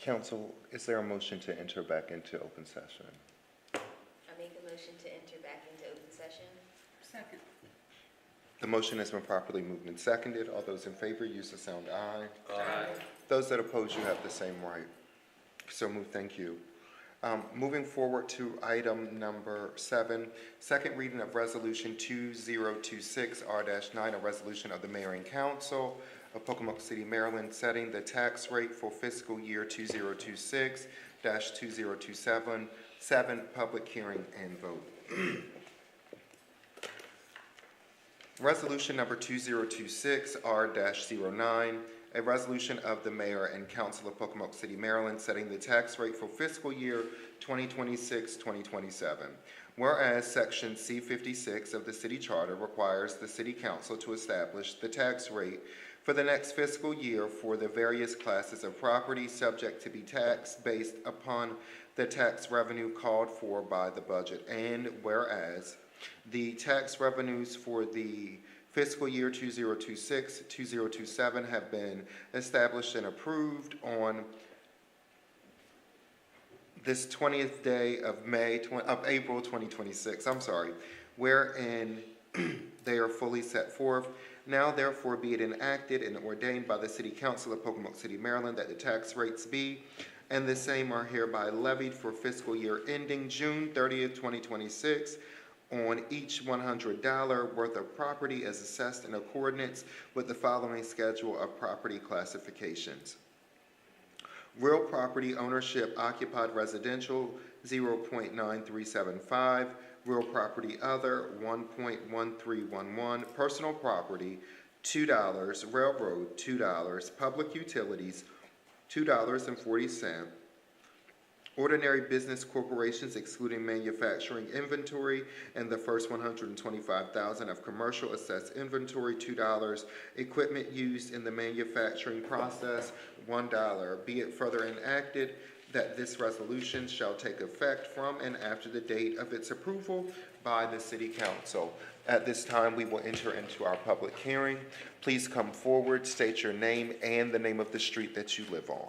Council, is there a motion to enter back into open session? I make a motion to enter back into open session. Second. The motion has been properly moved and seconded. All those in favor use the sound aye. Aye. Those that oppose, you have the same right. So moved, thank you. Moving forward to item number 7, second reading of Resolution 2026R-9, a resolution of the Mayor and Council of Pocomoke City, Maryland, setting the tax rate for fiscal year 2026-2027, 7, public hearing and vote. Resolution number 2026R-09, a resolution of the Mayor and Council of Pocomoke City, Maryland, setting the tax rate for fiscal year 2026-2027. Whereas Section C-56 of the City Charter requires the City Council to establish the tax rate for the next fiscal year for the various classes of property subject to be taxed based upon the tax revenue called for by the budget. And whereas the tax revenues for the fiscal year 2026-2027 have been established and approved on this 20th day of April 2026, wherein they are fully set forth. Now therefore be it enacted and ordained by the City Council of Pocomoke City, Maryland, that the tax rates be and the same are hereby levied for fiscal year ending June 30th, 2026, on each $100 worth of property as assessed in accordance with the following schedule of property classifications. Real property ownership occupied residential 0.9375, real property other 1.1311, personal property $2, railroad $2, public utilities $2.40, ordinary business corporations excluding manufacturing inventory and the first 125,000 of commercial assessed inventory $2, equipment used in the manufacturing process $1. Be it further enacted that this resolution shall take effect from and after the date of its approval by the City Council. At this time, we will enter into our public hearing. Please come forward, state your name and the name of the street that you live on.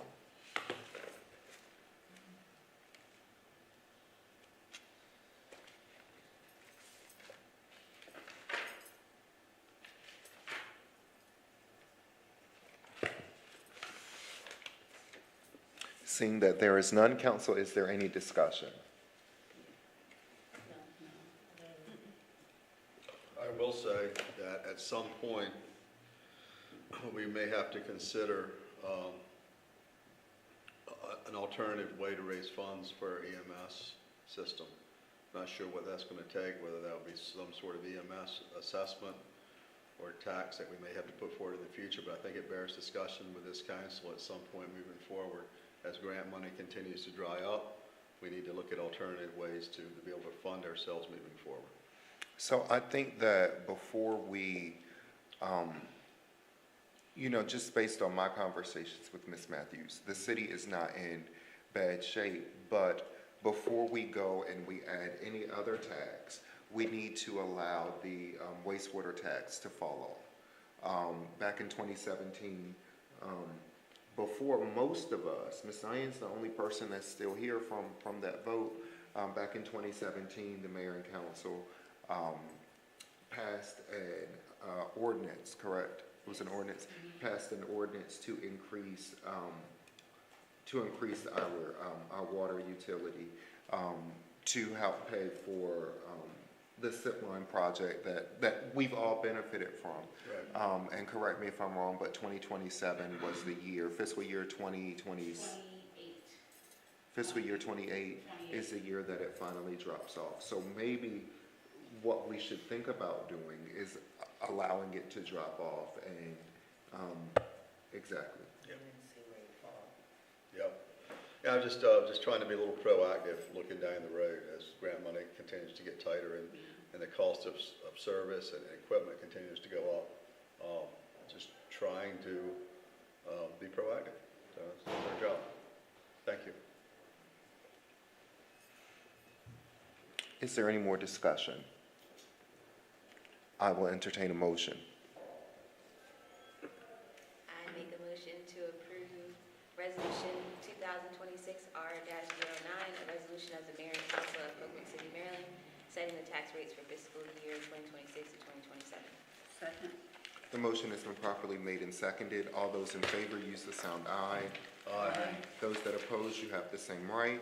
Seeing that there is none, council, is there any discussion? I will say that at some point, we may have to consider an alternative way to raise funds for our EMS system. Not sure what that's going to take, whether that will be some sort of EMS assessment or tax that we may have to put forward in the future, but I think it bears discussion with this council at some point moving forward. As grant money continues to dry up, we need to look at alternative ways to be able to fund ourselves moving forward. So I think that before we, just based on my conversations with Ms. Matthews, the city is not in bad shape, but before we go and we add any other tax, we need to allow the wastewater tax to fall off. Back in 2017, before most of us, Ms. Diane's the only person that's still here from that vote. Back in 2017, the mayor and council passed an ordinance, correct? It was an ordinance, passed an ordinance to increase our water utility to help pay for the SIP line project that we've all benefited from. Right. And correct me if I'm wrong, but 2027 was the year, fiscal year 2020. 28. Fiscal year 28 is the year that it finally drops off. So maybe what we should think about doing is allowing it to drop off and, exactly. Yep. Yeah, I'm just trying to be a little proactive looking down the road as grant money continues to get tighter and the cost of service and equipment continues to go up. Just trying to be proactive. So that's our job. Thank you. Is there any more discussion? I will entertain a motion. I make a motion to approve Resolution resolution of the mayor and council of Pocomoke City, Maryland, setting the tax rates for fiscal year 2026 to 2027. Second. The motion has been properly made and seconded. All those in favor use the sound aye. Aye. Those that oppose, you have the same right.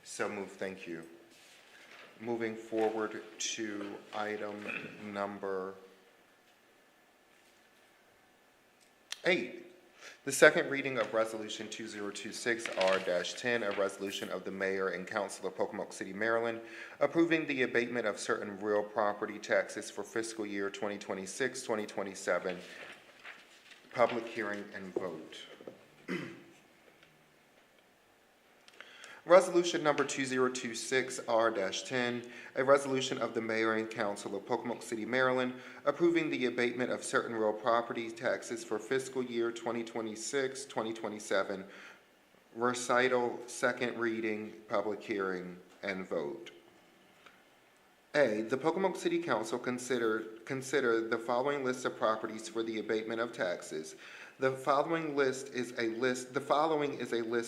So moved, thank you. Moving forward to item number 8. The second reading of Resolution 2026-R-10, a resolution of the mayor and council of Pocomoke City, Maryland, approving the abatement of certain real property taxes for fiscal year 2026-2027. Public hearing and vote. Resolution number 2026-R-10, a resolution of the mayor and council of Pocomoke City, Maryland, approving the abatement of certain real property taxes for fiscal year 2026-2027. Recital, second reading, public hearing, and vote. A, the Pocomoke City Council consider the following list of properties for the abatement of taxes. The following is a list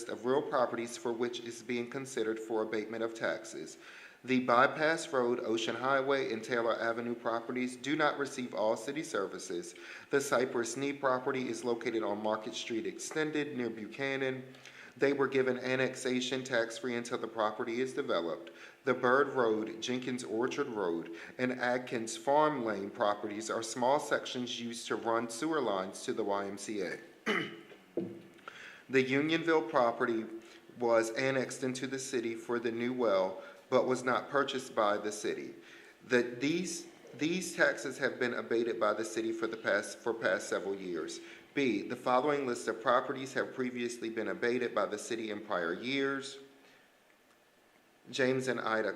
of real properties for which is being considered for abatement of taxes. The Bypass Road, Ocean Highway, and Taylor Avenue properties do not receive all city services. The Cypress Knee property is located on Market Street Extended near Buchanan. They were given annexation tax-free until the property is developed. The Bird Road, Jenkins Orchard Road, and Adkins Farm Lane properties are small sections used to run sewer lines to the YMCA. The Unionville property was annexed into the city for the new well, but was not purchased by the city. These taxes have been abated by the city for past several years. B, the following list of properties have previously been abated by the city in prior years. James and Ida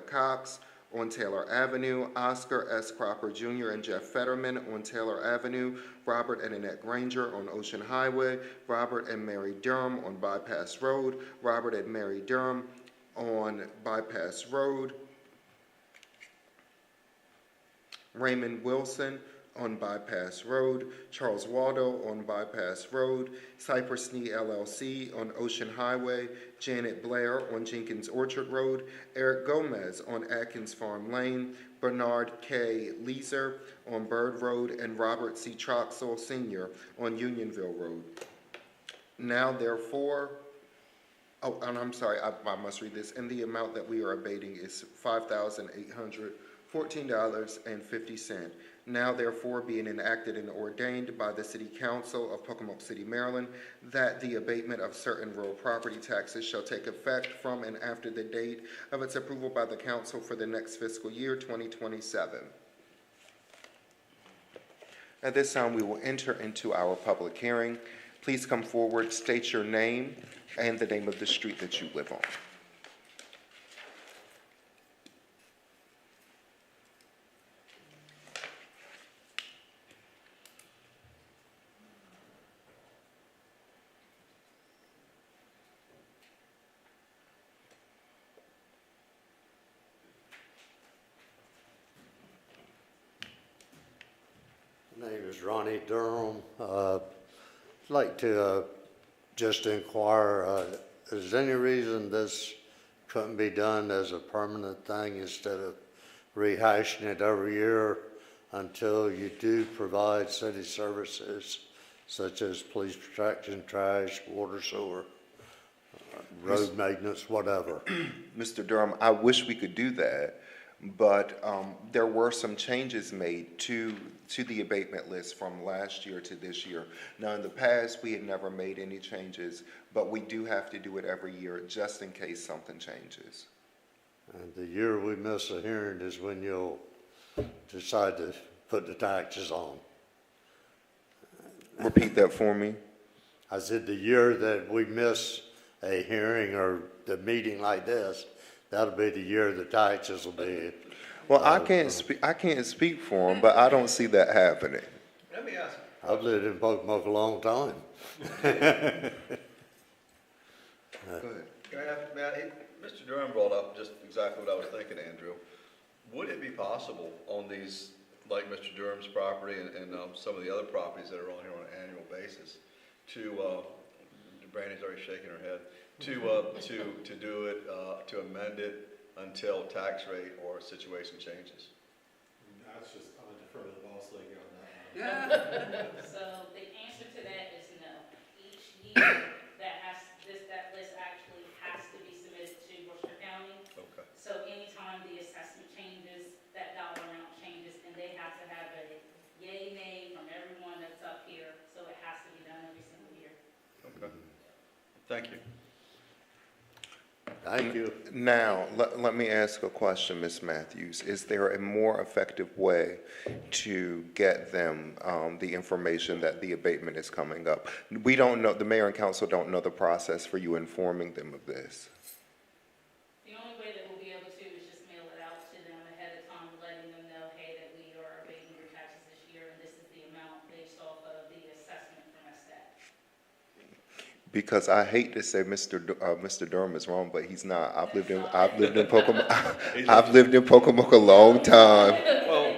Cox on Taylor Avenue, Oscar S. Cropper Jr. and Jeff Fetterman on Taylor Avenue, Robert and Annette Granger on Ocean Highway, Robert and Mary Durham on Bypass Road, Robert and Mary Durham on Bypass Road, Raymond Wilson on Bypass Road, Charles Waldo on Bypass Road, Cypress Knee LLC on Ocean Highway, Janet Blair on Jenkins Orchard Road, Eric Gomez on Atkins Farm Lane, Bernard K. Leeser on Bird Road, and Robert C. Troxel Sr. on Unionville Road. Now therefore, and I'm sorry, I must read this, and the amount that we are abating is $5,814.50. Now therefore being enacted and ordained by the City Council of Pocomoke City, Maryland, that the abatement of certain real property taxes shall take effect from and after the date of its approval by the council for the next fiscal year, 2027. At this time, we will enter into our public hearing. Please come forward, state your name and the name of the street that you live on. My name is Ronnie Durham. I'd like to just inquire, is there any reason this couldn't be done as a permanent thing instead of rehashing it every year until you do provide city services such as police protection, trash, water, sewer, road maintenance, whatever? Mr. Durham, I wish we could do that, but there were some changes made to the abatement list from last year to this year. Now, in the past, we had never made any changes, but we do have to do it every year just in case something changes. And the year we miss a hearing is when you'll decide to put the taxes on. Repeat that for me. I said the year that we miss a hearing or the meeting like this, that'll be the year the taxes will be. Well, I can't speak for him, but I don't see that happening. Let me ask. I've lived in Pocomoke a long time. Go ahead. Mr. Durham brought up just exactly what I was thinking, Andrew. Would it be possible on these, like Mr. Durham's property and some of the other properties that are on here on an annual basis, to, Brandy's already shaking her head, to do it, to amend it until tax rate or situation changes. That's just, I'm gonna defer to the boss lady on that. So the answer to that is no. Each year, that list actually has to be submitted to Worcester County. Okay. So anytime the assessment changes, that dollar amount changes, and they have to have a yay, nay from everyone that's up here, so it has to be done every single year. Okay. Thank you. Thank you. Now, let me ask a question, Ms. Matthews. Is there a more effective way to get them the information that the abatement is coming up? We don't know, the mayor and council don't know the process for you informing them of this. The only way that we'll be able to is just mail it out to them ahead of time, letting them know, hey, that we are abating your taxes this year, and this is the amount based off of the assessment from SDAT. Because I hate to say Mr. Durham is wrong, but he's not. I've lived in Pocomoke, I've lived in Pocomoke a long time. Well,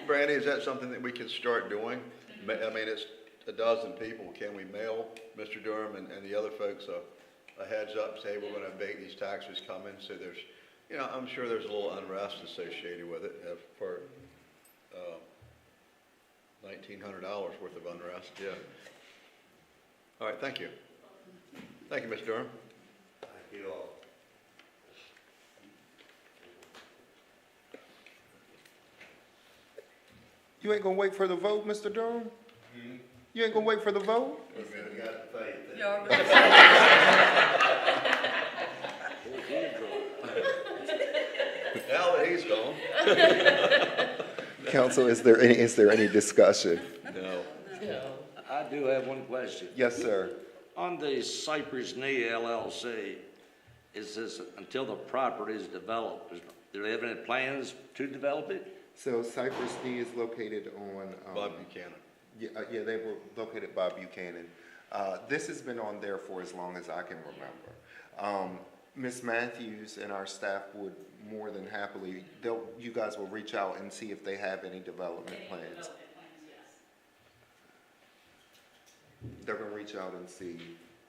Brandy, is that something that we can start doing? I mean, it's a dozen people. Can we mail Mr. Durham and the other folks a heads up, say we're gonna abate these taxes coming? So there's, you know, I'm sure there's a little unrest associated with it for $1,900 worth of unrest, yeah. All right, thank you. Thank you, Ms. Durham. Thank you all. You ain't gonna wait for the vote, Mr. Durham? You ain't gonna wait for the vote? We got faith in you. You already Now that he's gone. Council, is there any discussion? No. I do have one question. Yes, sir. On the Cypress Knee LLC, is this until the property is developed? Do they have any plans to develop it? So Cypress D is located on. Bob Buchanan. Yeah, they were located by Buchanan. This has been on there for as long as I can remember. Ms. Matthews and our staff would more than happily, you guys will reach out and see if they have any development Any plans. development plans, yes. They're gonna reach out and see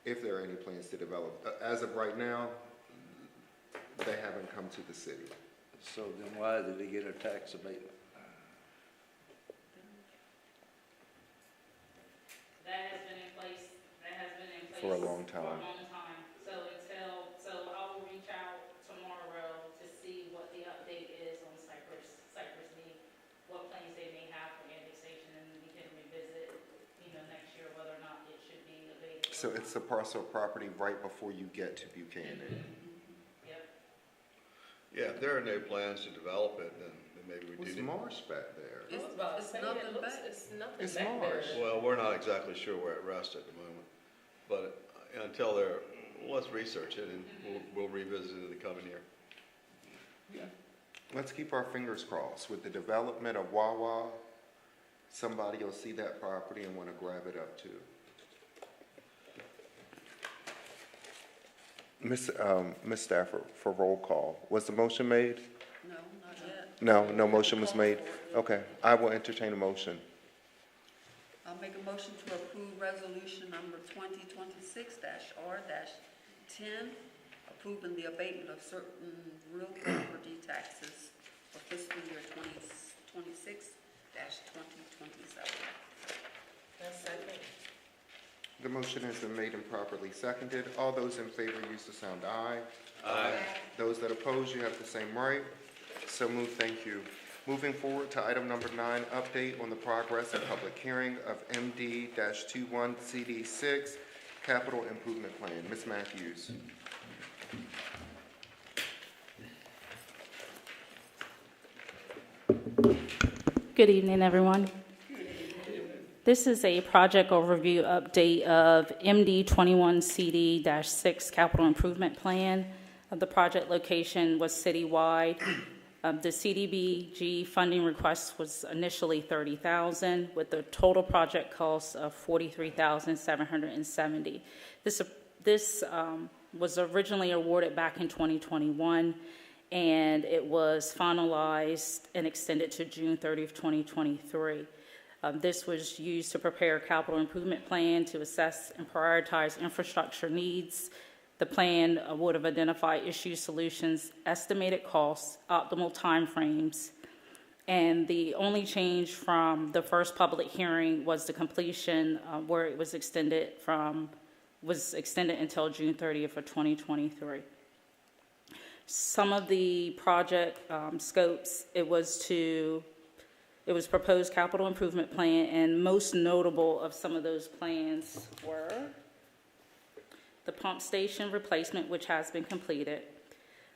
if there are any plans to develop. As of right now, they haven't come to the city. So then why did they get a tax abatement? That has been in place For a long time. For a long time. So I will reach out tomorrow to see what the update is on Cypress Knee, what plans they may have for annexation, and we can revisit, next year whether or not it should be abated. So it's the parcel of property right before you get to Buchanan. Yep. Yeah, if there are no plans to develop it, then maybe we What's do. marsh back there? It's nothing back. It's nothing It's back marsh. there. Well, we're not exactly sure where it rests at the moment, but until let's research it and we'll revisit it in the coming year. Let's keep our fingers crossed. With the development of Wawa, somebody will see that property and want to grab it up too. Ms. Stafford, for roll call, was the motion made? No, not yet. No motion was made? Okay, I will entertain a motion. I'll make a motion to approve resolution number 2026-R-10, approving the abatement of certain real property taxes for fiscal year 2026-2027. The motion has been made and properly seconded. All those in favor use the sound aye. Aye. Those that oppose, you have the same right. So moved, thank you. Moving forward to item number 9, update on the progress and public hearing of MD-21 CD6 Capital Improvement Plan. Ms. Matthews. Good evening, everyone. This is a project overview update of MD 21CD-6 Capital Improvement Plan. The project location was citywide. The CDBG funding request was initially $30,000 with the total project cost of $43,770. This was originally awarded back in 2021, and it was finalized and extended to June 30th, 2023. This was used to prepare a capital improvement plan to assess and prioritize infrastructure needs The plan would have identified issues, solutions, estimated costs, optimal timeframes, and the only change from the first public hearing was the completion, where it was extended until June 30th of 2023. Some of the project scopes, it was proposed capital improvement plan, and most notable of some of those plans were the pump station replacement, which has been completed,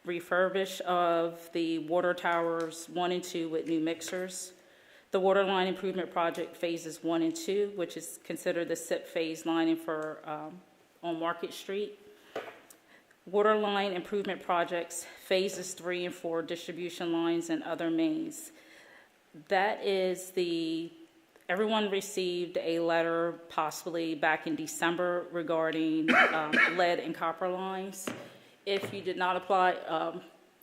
refurbish of the water towers 1 and 2 with new mixers, the water line improvement project phases 1 and 2, which is considered the SIP phase lining for on Market Street, water line improvement projects phases 3 and 4, distribution lines and other mains. That is everyone received a letter possibly back in December regarding lead and copper lines. If you did not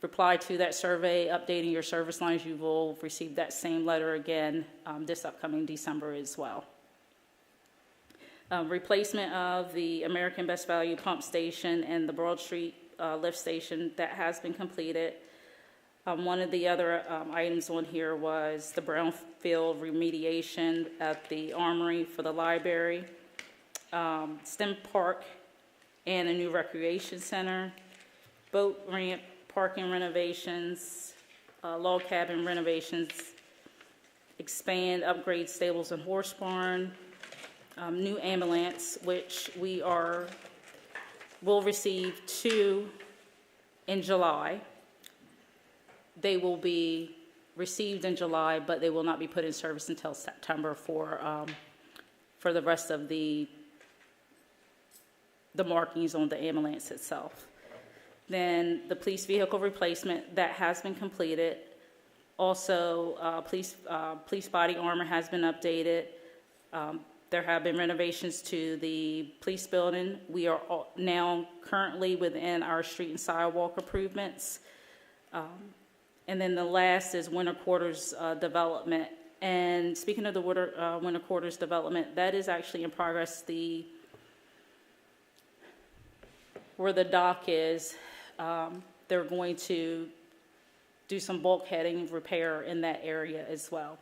reply to that survey updating your service lines, you will receive that same letter again this upcoming December as well. Replacement of the American Best Value pump station and the Broad Street lift station, that has been completed. One of the other items on here was the brownfield remediation at the Armory for the library, STEM Park and a new recreation center, boat ramp, parking renovations, log cabin renovations, expand, upgrade stables and horse barn, new ambulance, which will receive 2 in July. They will be received in July, but they will not be put in service until September for the rest of the markings on the ambulance itself. Then the police vehicle replacement, that has been completed. Also, police body armor has been updated. There have been renovations to the police building. We are now currently within our street and sidewalk improvements. And then the last is winter quarters development. And speaking of the winter quarters development, that is actually in progress. Where the dock is, they're going to do some bulkheading repair in that area as well.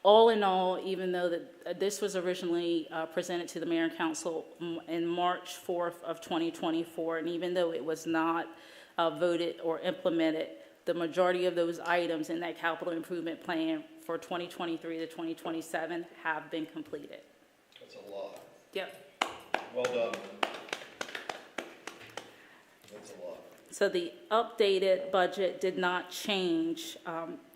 All in all, even though that this was originally presented to the Mayor and Council in March 4th of 2024, and even though it was not voted or implemented, the majority of those items in that capital improvement plan for 2023 to 2027 have been completed. That's a lot. Yep. Well done. That's a lot. So the updated budget did not change.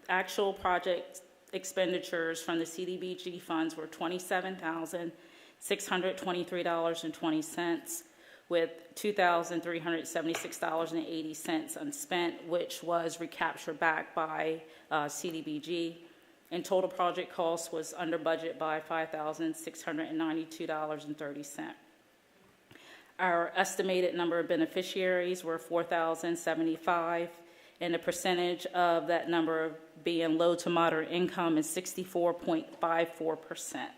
Actual project expenditures from the CDBG funds were $27,623.20, with $2,376.80 unspent, which was recaptured back by CDBG. And total project cost was under budget by $5,692.30. Our estimated number of beneficiaries were 4,075, and the percentage of that number being low to moderate income is 64.54%.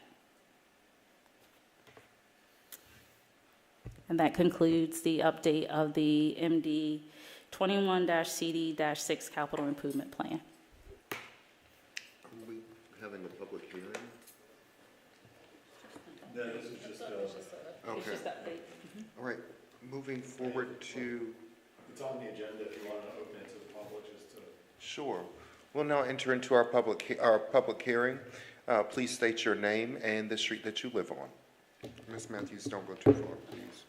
And that concludes the update of the MD 21-CD-6 capital improvement plan. Are we having a public hearing? No, this is just, It's Okay, just update. all right, moving forward to, it's on the agenda if you want to open it to the public, just to. sure. We'll now enter into our public hearing. Please state your name and the street that you live on. Ms. Matthews, don't go too far, please.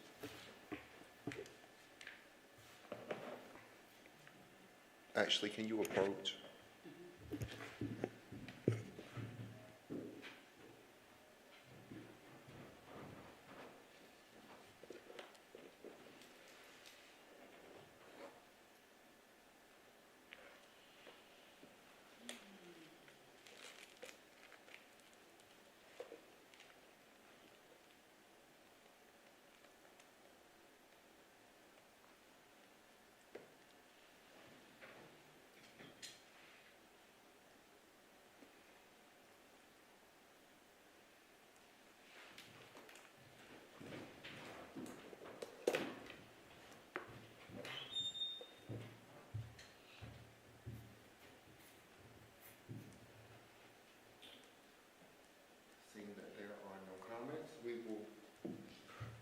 Actually, can you approach?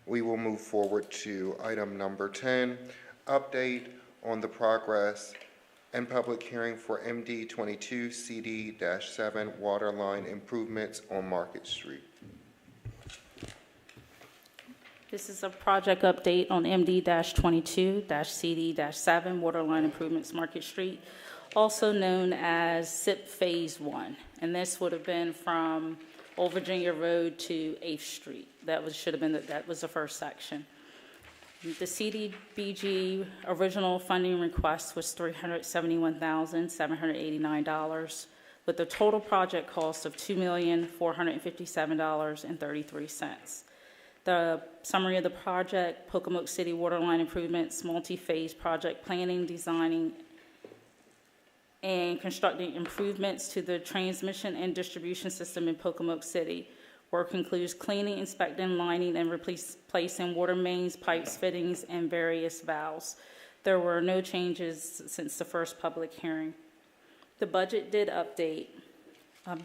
We will move forward to item number 10, update on the progress and public hearing for MD 22 CD-7 water line improvements on Market Street. This is a project update on MD-22-CD-7 Waterline Improvements Market Street, also known as SIP Phase 1. And this would have been from Old Virginia Road to 8th Street. That was the first section. The CDBG original funding request was $371,789, with a total project cost of $2,457.33. The summary of the project: Pocomoke City Waterline Improvements, multi-phase project planning, designing, and constructing improvements to the transmission and distribution system in Pocomoke City. Work includes cleaning, inspecting, lining, and replacing water mains, pipes, fittings, and various valves. There were no changes since the first public hearing. The budget did update.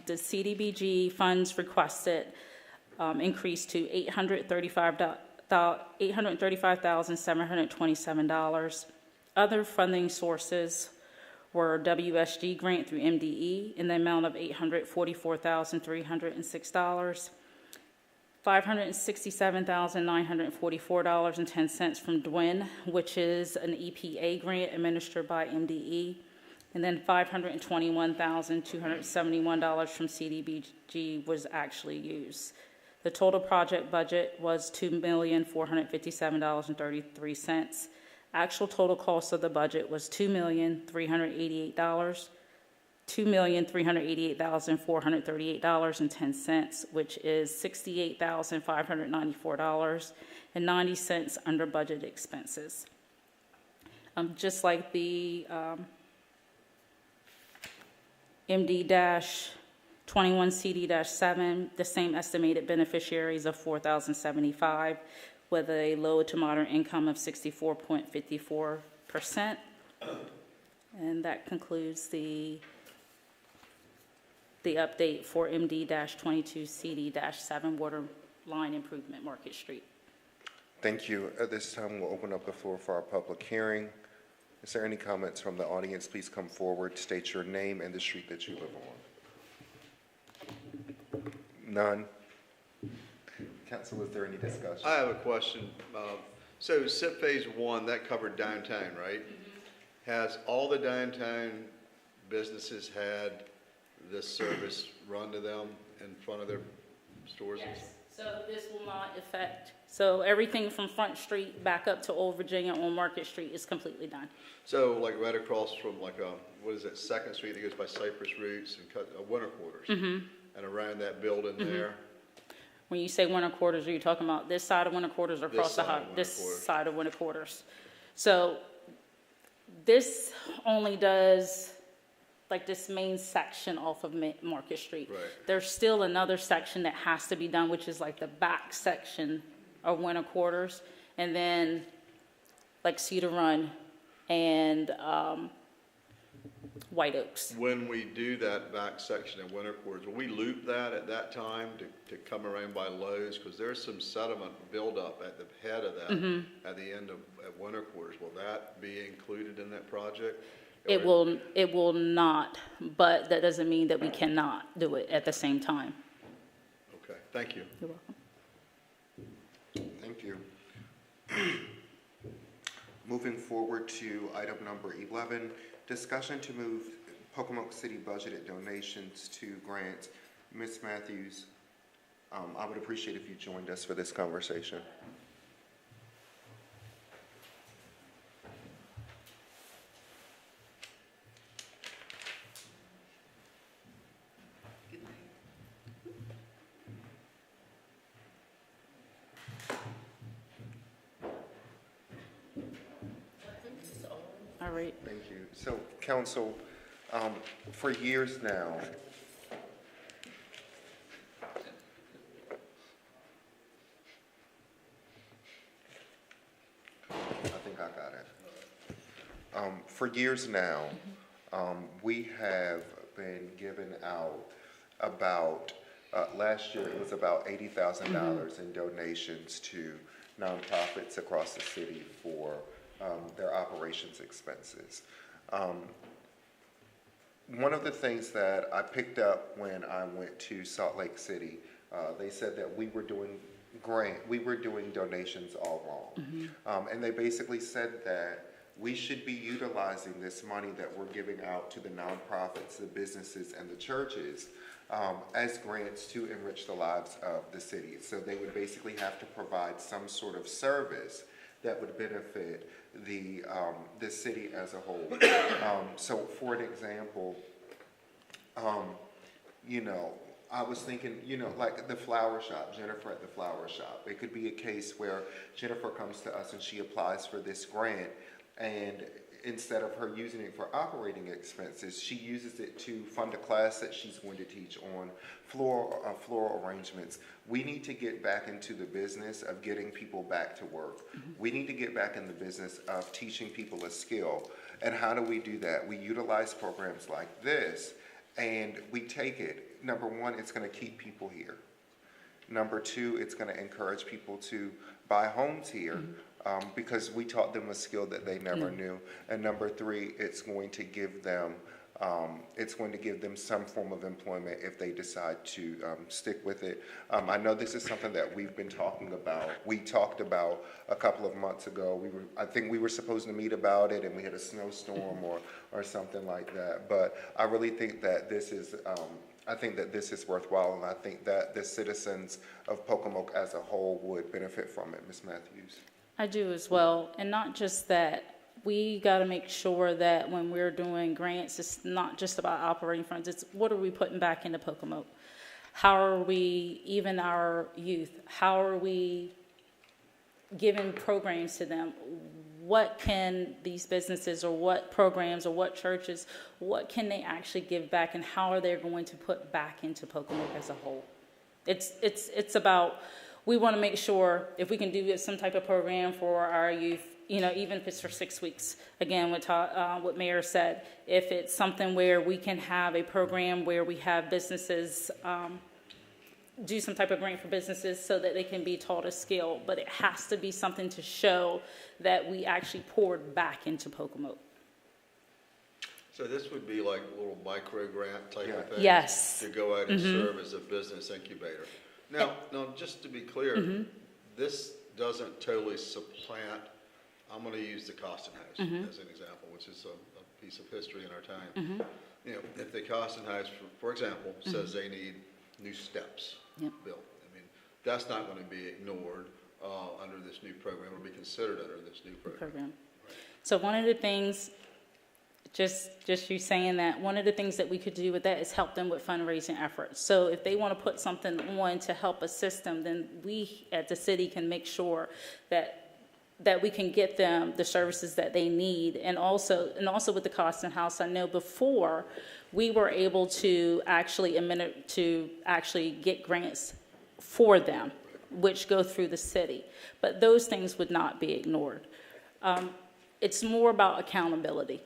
The CDBG funds requested increased to $835,727. Other funding sources were WSG grant through MDE in the amount of $844,306, $567,944.10 from DWIN, which is an EPA grant administered by MDE, and then $521,271 from CDBG was actually used. The total project budget was $2,457.33. Actual total cost of the budget was $2,388,438.10, which is $68,594.90 under budget expenses. Just like the MD-21 CD-7, the same estimated beneficiaries of 4,075, with a low to moderate income of 64.54%. And that concludes the update for MD-22 CD-7 water line improvement Market Street. Thank you. At this time, we'll open up the floor for our public hearing. Is there any comments from the audience? Please come forward, state your name and the street that you live on. None. Council, is there any discussion? I have a question. So SIP Phase 1, that covered downtown, right? Has all the downtown businesses had this service run to them in front of their stores? Yes, so this will not affect, so everything from Front Street back up to Old Virginia on Market Street is completely done. So like right across from what is it, 2nd Street that goes by Cypress Roots and Winter Quarters? And around that building there? When you say winter quarters, are you talking about this side of winter quarters or across this side of winter quarters? So this only does like this main section off of Market Street. Right. There's still another section that has to be done, which is like the back section of winter quarters, and then like Cedar Run and White Oaks. When we do that back section in Winter Quarters, will we loop that at that time to come around by Lowe's? Because there's some sediment buildup at the head of that at the end of at Winter Quarters. Will that be included in that project? It will not, but that doesn't mean that we cannot do it at the same time. Okay, thank you. You're welcome. Thank you. Moving forward to item number 11, discussion to move Pocomoke City budgeted donations to grants. Ms. Matthews, I would appreciate if you joined us for this conversation. All right. Thank you. So, council, for years now, for years now, we have been giving out about, last year it was about $80,000 in donations to nonprofits across the city for their operations expenses. One of the things that I picked up when I went to Salt Lake City, they said that we were doing donations all wrong. And they basically said that we should be utilizing this money that we're giving out to the nonprofits, the businesses, and the churches as grants to enrich the lives of the city. So they would basically have to provide some sort of service that would benefit the city as a whole. So for an example, you know, I was thinking, you know, like the flower shop, Jennifer at the flower shop. It could be a case where Jennifer comes to us and she applies for this grant, and instead of her using it for operating expenses, she uses it to fund a class that she's going to teach on floral arrangements. We need to get back into the business of getting people back to work. We need to get back in the business of teaching people a skill. And how do we do that? We utilize programs like this, and we take it. Number one, it's going to keep people here. Number two, it's going to encourage people to buy homes here because we taught them a skill that they never knew. And number three, it's going to give them some form of employment if they decide to stick with it. I know this is something that we've been talking about. We talked about a couple of months ago. I think we were supposed to meet about it, and we had a snowstorm or something like that. But I really think that this is. I think that this is worthwhile, and I think that the citizens of Pocomoke as a whole would benefit from it. Ms. Matthews? I do as well, and not just that. We got to make sure that when we're doing grants, it's not just about operating funds. It's what are we putting back into Pocomoke? How are we, even our youth, how are we giving programs to them? What can these businesses or what programs or what churches, what can they actually give back, and how are they going to put back into Pocomoke as a whole? It's about, we want to make sure if we can do some type of program for our youth, you know, even if it's for 6 weeks. Again, what Mayor said, if it's something where we can have a program where we have businesses do some type of grant for businesses so that they can be taught a skill, but it has to be something to show that we actually poured back into Pocomoke. So this would be like a little micro grant type of thing? Yes. To go out and serve as a business incubator. Now, just to be clear, this doesn't totally supplant, I'm going to use the Costin House as an example, which is a piece of history in our time. You know, if the Costin House, for example, says they need new steps built, I mean, that's not going to be ignored under this new program, or be considered under this new program. Right. So one of the things, just you saying that, one of the things that we could do with that is help them with fundraising efforts. So if they want to put something on to help assist them, then we at the city can make sure that we can get them the services that they need. And also with the Costin House, I know before we were able to actually get grants for them, which go through the city. But those things would not be ignored. It's more about accountability.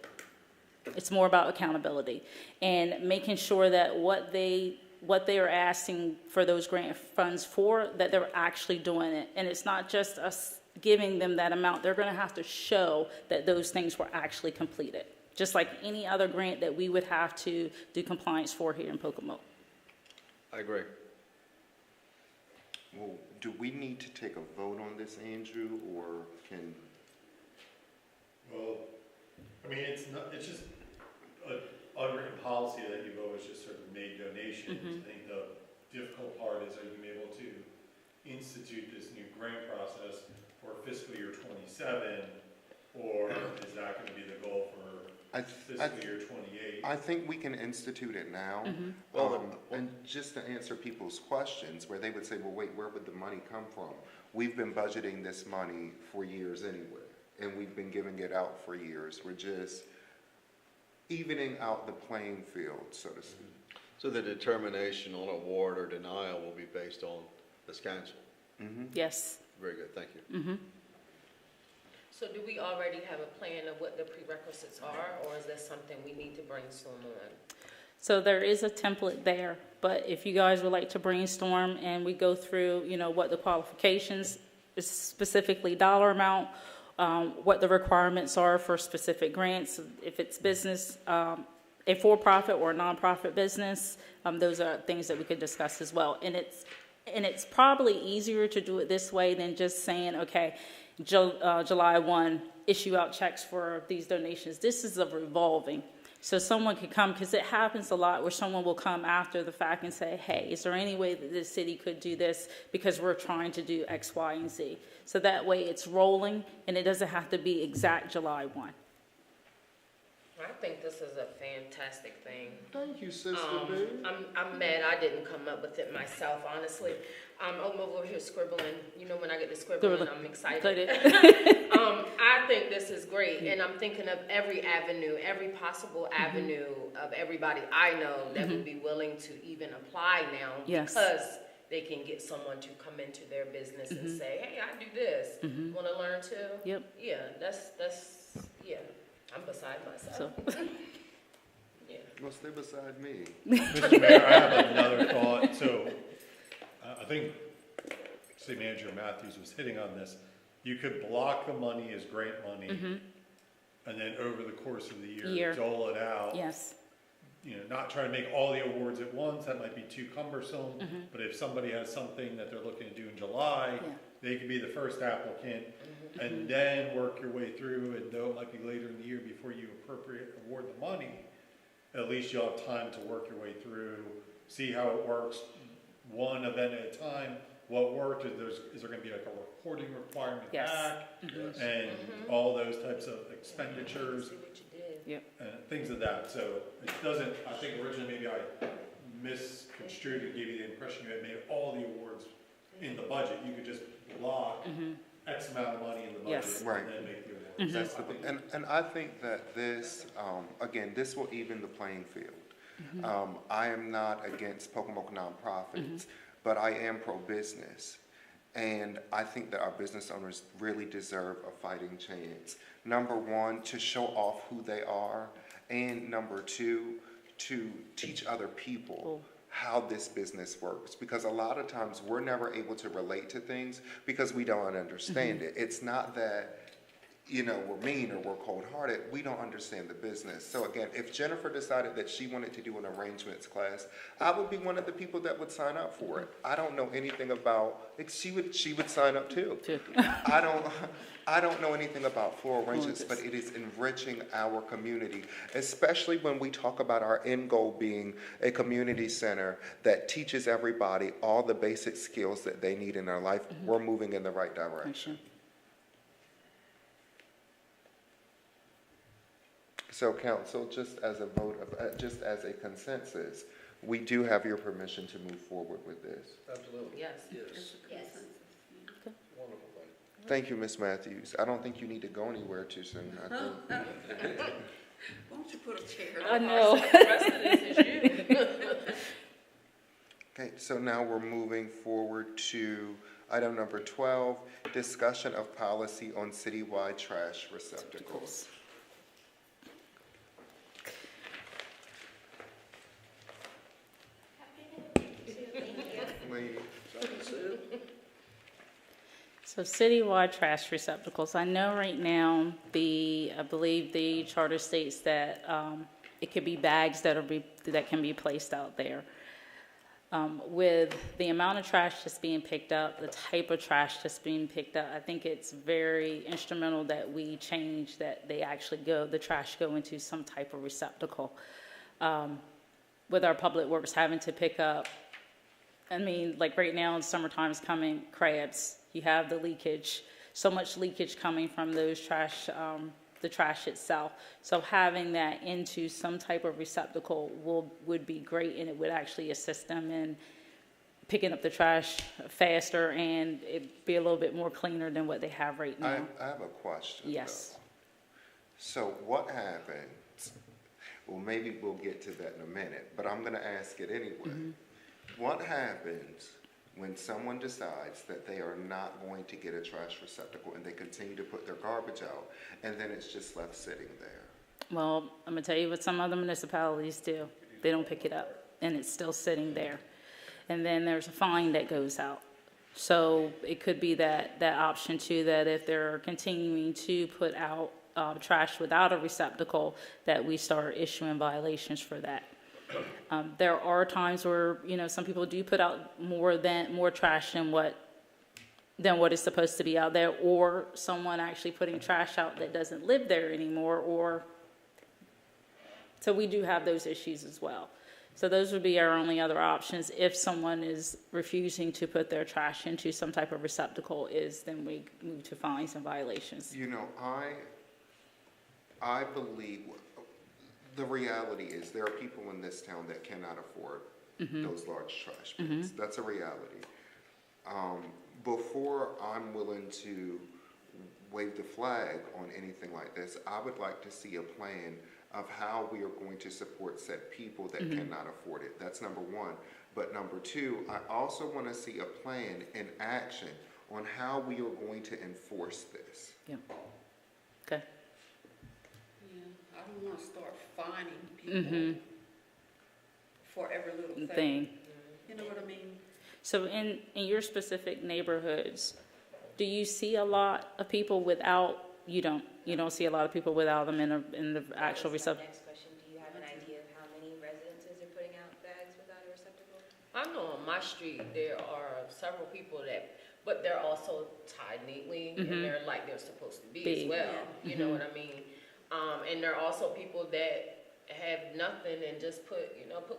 It's more about accountability and making sure that what they are asking for those grant funds for, that they're actually doing it. And it's not just us giving them that amount. They're going to have to show that those things were actually completed, just like any other grant that we would have to do compliance for here in Pocomoke. I agree. Well, do we need to take a vote on this, Andrew, or can? Well, I mean, it's just an unwritten policy that you've always just sort of made donations. I think the difficult part is, are you able to institute this new grant process for fiscal year 27, or is that going to be the goal for fiscal year 28? I think we can institute it now. And just to answer people's questions, where they would say, well, wait, where would the money come from? We've been budgeting this money for years anyway, and we've been giving it out for years. We're just evening out the playing field, so to speak. So the determination on award or denial will be based on this council? Yes. Very good, thank you. So do we already have a plan of what the prerequisites are, or is that something we need to brainstorm on? So there is a template there, but if you guys would like to brainstorm and we go through, you know, what the qualifications specifically dollar amount, what the requirements are for specific grants, if it's business, a for-profit or a nonprofit business. Those are things that we could discuss as well. And it's probably easier to do it this way than just saying, okay, July 1, issue out checks for these donations. This is a revolving. So someone could come, because it happens a lot where someone will come after the fact and say, hey, is there any way that the city could do this because we're trying to do X, Y, and Z? So that way it's rolling and it doesn't have to be exact July 1. I think this is a fantastic thing. Thank you, Sister Boo. I'm mad I didn't come up with it myself, honestly. I'm over here scribbling. You know, when I get to scribbling, I'm excited. I think this is great, and I'm thinking of every avenue, every possible avenue of everybody I know that would be willing to even apply now because they can get someone to come into their business and say, hey, I do this. Want to learn too? Yep. Yeah, that's yeah. I'm beside myself. Yeah. Well, stay beside me. Mr. Mayor, I have another thought. So I think City Manager Matthews was hitting on this. You could block the money as grant money and then over the course of the year dole it out. Yes. You know, not trying to make all the awards at once. That might be too cumbersome. But if somebody has something that they're looking to do in July, they could be the first applicant and then work your way through. And though it might be later in the year before you award the money, at least you'll have time to work your way through, see how it works, one event at a time. What worked, is there going to be like a reporting requirement back, and all those types of expenditures, and things of that. So it doesn't, I think originally maybe I misconstrued and gave you the impression you had made all the awards in the budget. You could just block X amount of money in the budget and then make the awards. That's and I think that this, again, this will even the playing field. I am not against Pocomoke nonprofits, but I am pro-business. And I think that our business owners really deserve a fighting chance. Number one, to show off who they are. And number two, to teach other people how this business works. Because a lot of times we're never able to relate to things because we don't understand it. It's not that, you know, we're mean or we're cold-hearted. We don't understand the business. So again, if Jennifer decided that she wanted to do an arrangements class, I would be one of the people that would sign up for it. I don't know anything about, she would sign up too. I don't know anything about floral arrangements, but it is enriching our community, especially when we talk about our end goal being a community center that teaches everybody all the basic skills that they need in their life. We're moving in the right direction. So council, just as a vote of, just as a consensus, we do have your permission to move forward with this. Absolutely. Yes. Yes. Yes. Wonderful thing. Thank you, Ms. Matthews. I don't think you need to go anywhere too soon. I think. Why don't you put a chair? I know. The rest of this is you. Okay, so now we're moving forward to item number 12, discussion of policy on citywide trash receptacles. Lady. So citywide trash receptacles, I know right now, I believe the charter states that it could be bags that can be placed out there. With the amount of trash that's being picked up, the type of trash that's being picked up, I think it's very instrumental that we change that the trash go into some type of receptacle. With our public works having to pick up, I mean, like right now in summertime is coming, crabs, you have the leakage, so much leakage coming from those trash, the trash itself. So having that into some type of receptacle would be great, and it would actually assist them in picking up the trash faster, and it'd be a little bit more cleaner than what they have right now. I have a question. Yes. Though. So what happens, well, maybe we'll get to that in a minute, but I'm gonna ask it anyway. What happens when someone decides that they are not going to get a trash receptacle and they continue to put their garbage out, and then it's just left sitting there? Well, I'm gonna tell you what some other municipalities do. They don't pick it up, and it's still sitting there. And then there's a fine that goes out. So it could be that option too, that if they're continuing to put out trash without a receptacle, that we start issuing violations for that. There are times where, some people do put out more trash than what is supposed to be out there, or someone actually putting trash out that doesn't live there anymore, so we do have those issues as well. So those would be our only other options if someone is refusing to put their trash into some type of receptacle, then we move to fines and violations. I believe, the reality is there are people in this town that cannot afford those large trash bins. That's a reality. Before I'm willing to wave the flag on anything like this, I would like to see a plan of how we are going to support said people that cannot afford it. That's number one. But number two, I also want to see a plan in action on how we are going to enforce this. Yep. Okay. Yeah, I don't wanna start fining people for every little Thing. You know what I mean? So in your specific neighborhoods, do you see a lot of people without, you don't see a lot of people without them in the actual receptacle? Next question, do you have an idea of how many residences are putting out bags without a receptacle? I know on my street, there are several people but they're also tied neatly, and they're like they're supposed to be as well, you know what I mean? And there are also people that have nothing and just put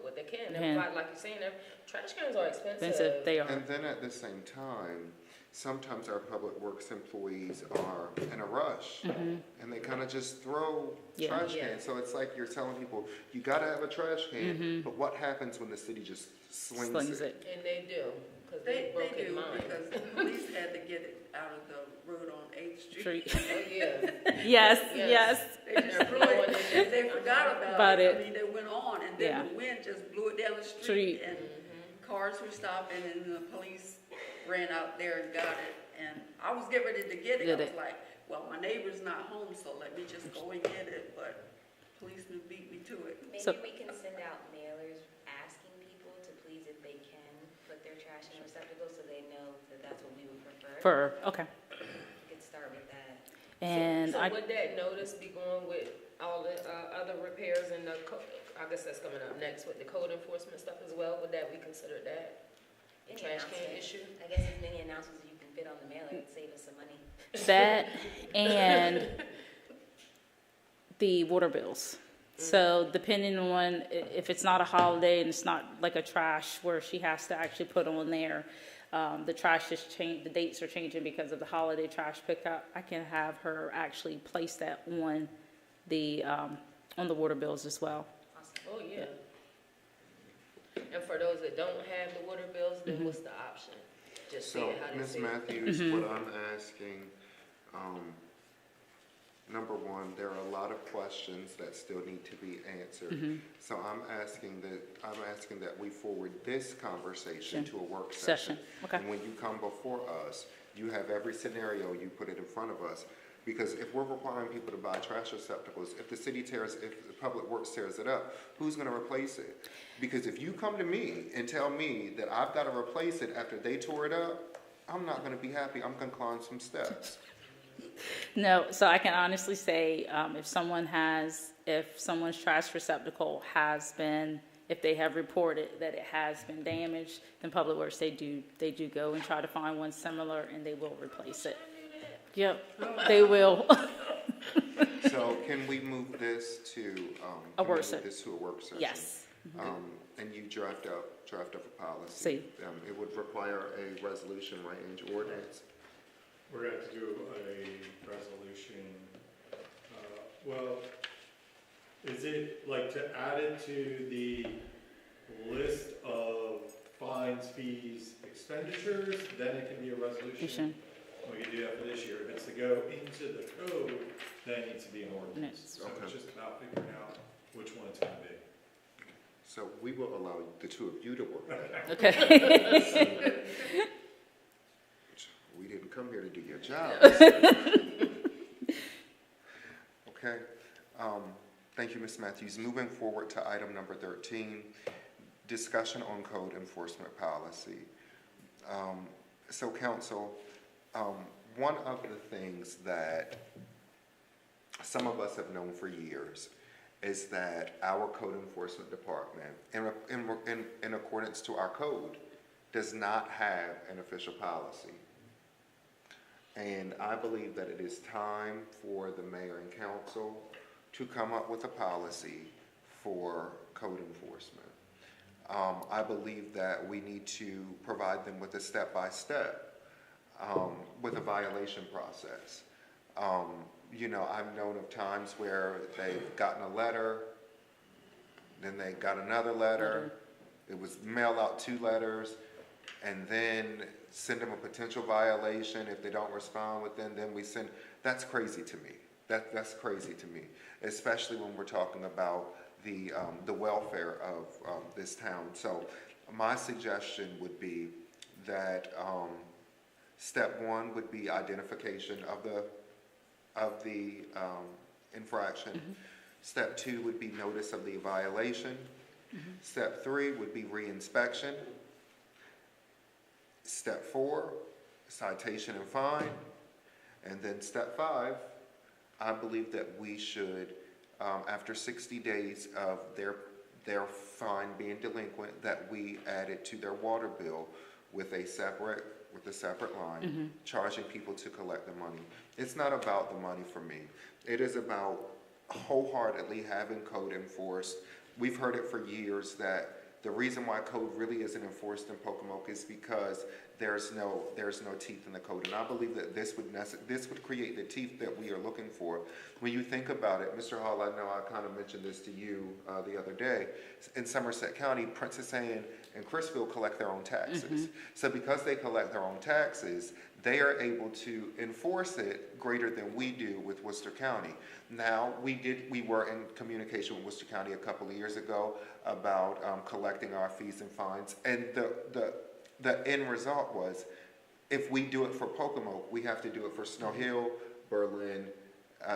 what they can. And like you're saying, trash cans are expensive. They are. And then at the same time, sometimes our public works employees are in a rush and they kind of just throw trash cans. So it's like you're telling people, you got to have a trash can, but what happens when the city just slings it? And they do, because They broke in do, mind. because the police had to get it out of the road on 8th Street. Oh, yeah. Yes. They just blew it, and they forgot about it. I mean, they went on, and then the wind just blew it down the street, and cars were stopping, and the police ran out there and got it. And I was getting ready to get it. I was like, well, my neighbor's not home, so let me just go and get it. But policemen beat me to it. Maybe we can send out mailers asking people to please, if they can, put their trash in a receptacle so they know that that's what we would prefer. Okay. We could start with that. And so would that notice be going with all the other repairs and I guess that's coming up next with the code enforcement stuff as well? Would that be considered that? Any Trash can announcement. issue? I guess as many announcements as you can fit on the mailer would save us some money. that and the water bills. So depending on if it's not a holiday and it's not like a trash where she has to actually put on there, the trash is changed, the dates are changing because of the holiday trash pickup. I can have her actually place that on the water bills as well. Awesome. Oh, yeah. And for those that don't have the water bills, then what's the option? Just see So, how they Ms. see it. Matthews, what I'm asking, number one, there are a lot of questions that still need to be answered. So I'm asking that we forward this conversation to a work session. Okay. And when you come before us, you have every scenario, you put it in front of us. Because if we're requiring people to buy trash receptacles, if the public works tears it up, who's gonna replace it? Because if you come to me and tell me that I've gotta replace it after they tore it up, I'm not gonna be happy, I'm gonna climb some steps. No, so I can honestly say, if someone's trash receptacle if they have reported that it has been damaged, then Public Works, they do go and try to find one similar and they will replace it. Yep, they will. So can we move this to, A work session. Yes. And you draft up a policy? See. It would require a resolution, right, and ordinance? We're going to have to do a resolution, well, is it like to add it to the list of fines, fees, expenditures, then it can be a resolution? We can do that for this year. If it's to go into the code, then it needs to be an ordinance. So it's just about figuring out which one it's going to be. So we will allow the two of you to work that out. Okay. We didn't come here to do your job. Okay. Thank you, Ms. Matthews. Moving forward to item number 13, discussion on code enforcement policy. So council, one of the things that some of us have known for years is that our code enforcement department, in accordance to our code, does not have an official policy. And I believe that it is time for the mayor and council to come up with a policy for code enforcement. I believe that we need to provide them with a step-by-step, with a violation process. You know, I've known of times where they've gotten a letter, then they got another letter, it was mail out 2 letters, and then send them a potential violation. If they don't respond within, then we send, that's crazy to me. That's crazy to me, especially when we're talking about the welfare of this town. So my suggestion would be that step 1 would be identification of the infraction. Mm-hmm. Step 2 would be notice of the violation. Mm-hmm. Step 3 would be reinspection. Step 4, citation and fine. And then step 5, I believe that we should, after 60 days of their fine being delinquent, that we add it to their water bill with a separate line, charging people to collect the money. It's not about the money for me. It is about wholeheartedly having code enforced. We've heard it for years that the reason why code really isn't enforced in Pocomoke is because there's no teeth in the code, and I believe that this would create the teeth that we are looking for. When you think about it, Mr. Hall, I know I kind of mentioned this to you the other day. In Somerset County, Princess Anne and Chrisville collect their own taxes. So because they collect their own taxes, they are able to enforce it greater than we do with Worcester County. Now, we were in communication with Worcester County a couple of years ago about collecting our fees and fines, and the end result was, if we do it for Pocomoke, we have to do it for Snow Hill, Berlin,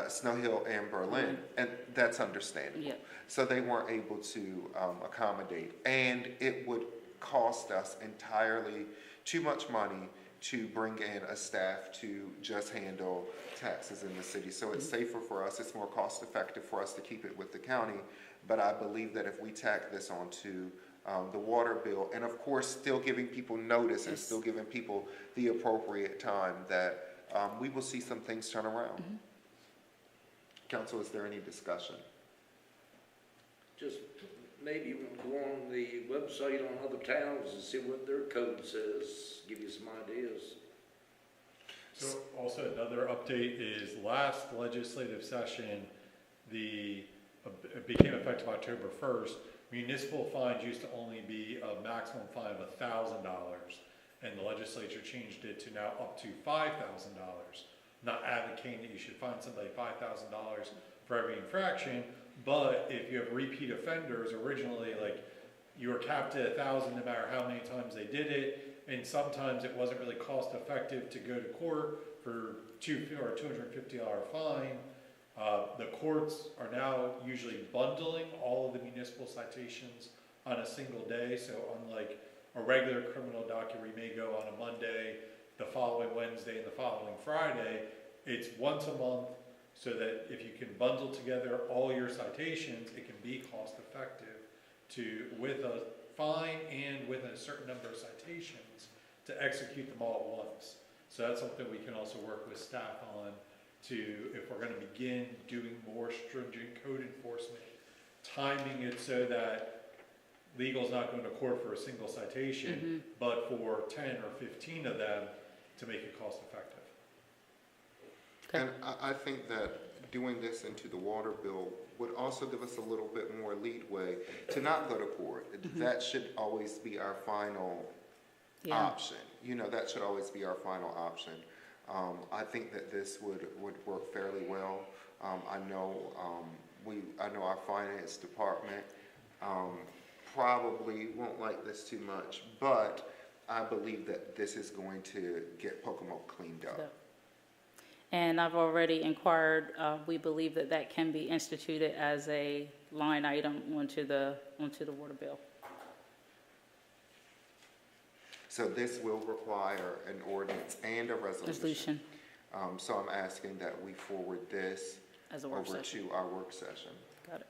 Snow Hill and Berlin, and that's understandable. Yep. So they weren't able to accommodate, and it would cost us entirely too much money to bring in a staff to just handle taxes in the city. So it's safer for us, it's more cost effective for us to keep it with the county, but I believe that if we tack this onto the water bill, and of course still giving people notice and still giving people the appropriate time, that we will see some things turn around. Council, is there any discussion? Just maybe go on the website on other towns and see what their code says, give you some ideas. So also another update is last legislative session, it became effective October 1st. Municipal fines used to only be a maximum fine of $1,000, and the legislature changed it to now up to $5,000. Not advocating that you should fine somebody $5,000 for every infraction, but if you have repeat offenders, originally, like, you were capped at $1,000 no matter how many times they did it, and sometimes it wasn't really cost effective to go to court for a $250 fine. The courts are now usually bundling all of the municipal citations on a single day, so unlike a regular criminal docket where you may go on a Monday, the following Wednesday, and the following Friday, it's once a month, so that if you can bundle together all your citations, it can be cost effective with a fine and with a certain number of citations, to execute them all at once. So that's something we can also work with staff on, if we're going to begin doing more stringent code enforcement, timing it so that legal's not going to court for a single citation, but for 10 or 15 of them to make it cost effective. And I think that doing this into the water bill would also give us a little bit more leadway to not go to court. That should always be our final option. You know, that should always be our final option. I think that this would work fairly well. I know our finance department probably won't like this too much, but I believe that this is going to get Pocomoke cleaned up. And I've already inquired, we believe that can be instituted as a line item onto the water bill. So this will require an ordinance and a resolution. So I'm asking that we forward this As a work over session. to our work session. Got it.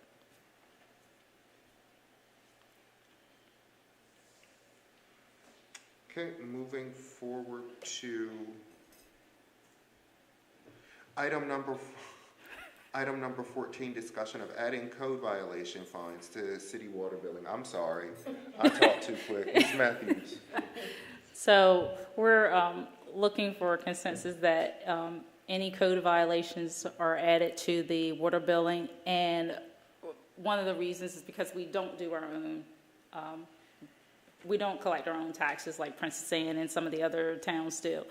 Okay, moving forward to item number 14, discussion of adding code violation fines to city water billing. I'm sorry, I talked too quick. Ms. Matthews. So we're looking for consensus that any code violations are added to the water billing. And one of the reasons is because we don't do our own, we don't collect our own taxes like Princess Anne and some of the other towns do.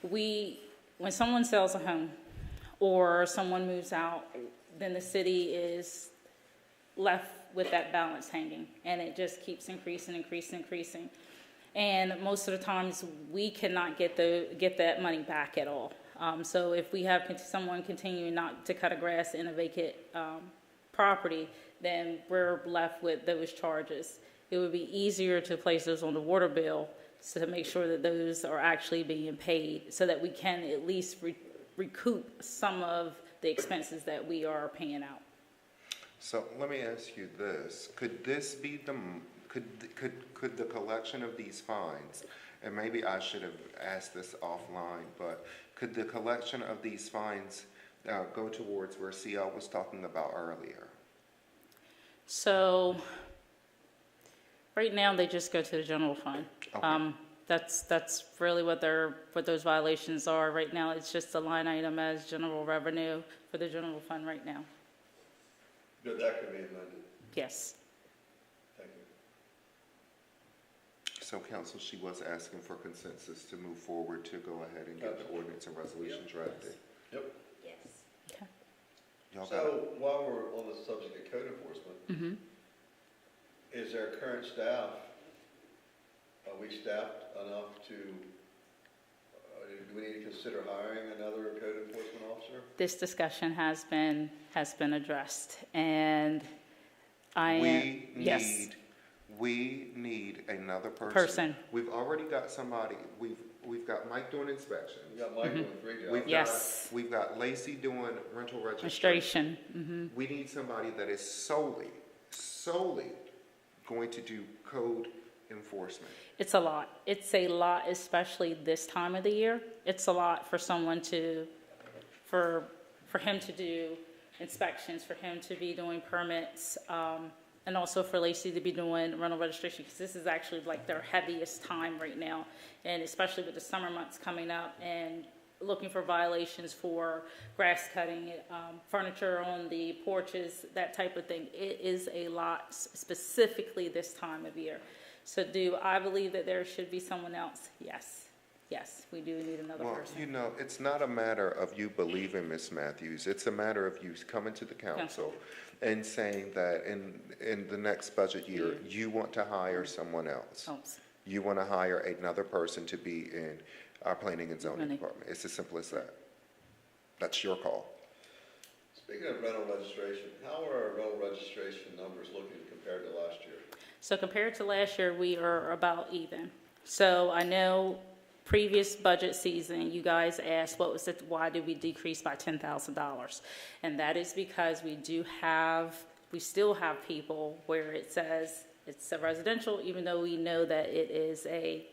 When someone sells a home or someone moves out, then the city is left with that balance hanging, and it just keeps increasing. And most of the times, we cannot get that money back at all. So if we have someone continuing not to cut a grass in a vacant property, then we're left with those charges. It would be easier to place those on the water bill so to make sure that those are actually being paid, so that we can at least recoup some of the expenses that we are paying out. So let me ask you this: could this be could the collection of these fines, and maybe I should have asked this offline, but could the collection of these fines go towards where CL was talking about earlier? So right now, they just go to the general fund. Okay. That's really what those violations are. Right now, it's just a line item as general revenue for the general fund right now. But that could be amended. Yes. Thank you. So council, she was asking for consensus to move forward to go ahead and get the ordinance and resolution drafted. Yep. Yes. Okay. Y'all got it? So while we're on the subject of code enforcement, is our current staff, are we staffed enough to, do we need to consider hiring another code enforcement officer? This discussion has been addressed, and We need another person. We've already got somebody. We've got Mike doing inspections. We got Mike doing 3 jobs. Yes. We've got Lacey doing rental registration. Registration. We need somebody that is solely going to do code enforcement. It's a lot. It's a lot, especially this time of the year. It's a lot for someone for him to do inspections, for him to be doing permits, and also for Lacey to be doing rental registration, because this is actually like their heaviest time right now, and especially with the summer months coming up and looking for violations for grass cutting, furniture on the porches, that type of thing. It is a lot, specifically this time of year. So do I believe that there should be someone else? Yes. Yes, we do need another person. Well, you know, it's not a matter of you believing Ms. Matthews. It's a matter of you coming to the council and saying that in the next budget year, you want to hire someone else. You want to hire another person to be in our planning and zoning department. It's as simple as that. That's your call. Speaking of rental registration, how are our rental registration numbers looking compared to last year? So compared to last year, we are about even. So I know previous budget season, you guys asked why did we decrease by $10,000? And that is because we still have people where it says it's a residential, even though we know that it is a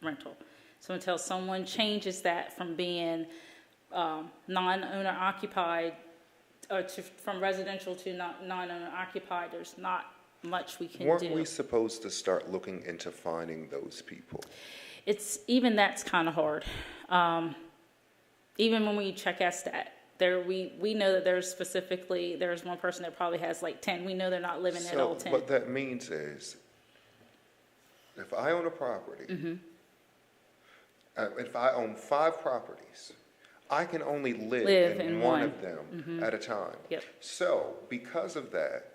rental. So until someone changes that from being non-owner occupied, or from residential to non-owner occupied, there's not much we can do. Weren't we supposed to start looking into finding those people? That's kind of hard. Even when we check SSTAT, we know that there's one person that probably has like 10. We know they're not living in all 10. What that means is, if I own a property, if I own 5 properties, I can only live in one of them at a time. Yep. So because of that,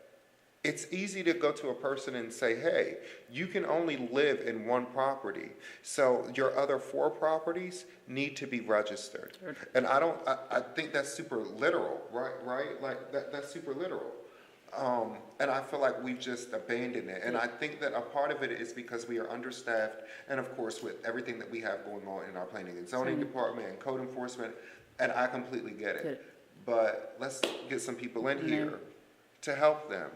it's easy to go to a person and say, hey, you can only live in one property, so your other 4 properties need to be registered. And I think that's super literal, right? Like that's super literal. And I feel like we've just abandoned it. And I think that a part of it is because we are understaffed, and of course, with everything that we have going on in our planning and zoning department and code enforcement, and I completely get it. But let's get some people in here to help them.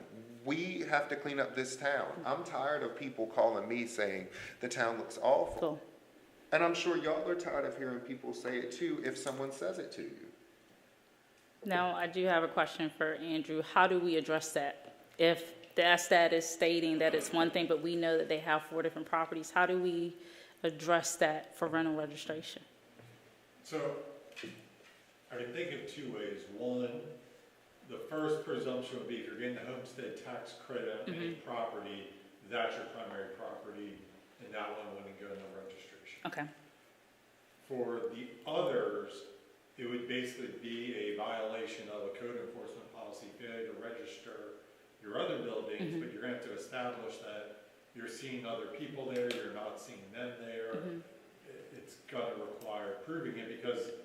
We have to clean up this town. I'm tired of people calling me saying the town looks awful. Cool. And I'm sure y'all are tired of hearing people say it too if someone says it to you. Now, I do have a question for Andrew. How do we address that? If that is stating that it's one thing, but we know that they have 4 different properties, how do we address that for rental registration? So, I can think of 2 ways. One, the first presumption would be if you're getting the homestead tax credit on any property, that's your primary property, and that one wouldn't go into registration. Okay. For the others, it would basically be a violation of a code enforcement policy, failure to register your other buildings, but you're gonna have to establish that you're seeing other people there, you're not seeing them there. It's gonna require proving it because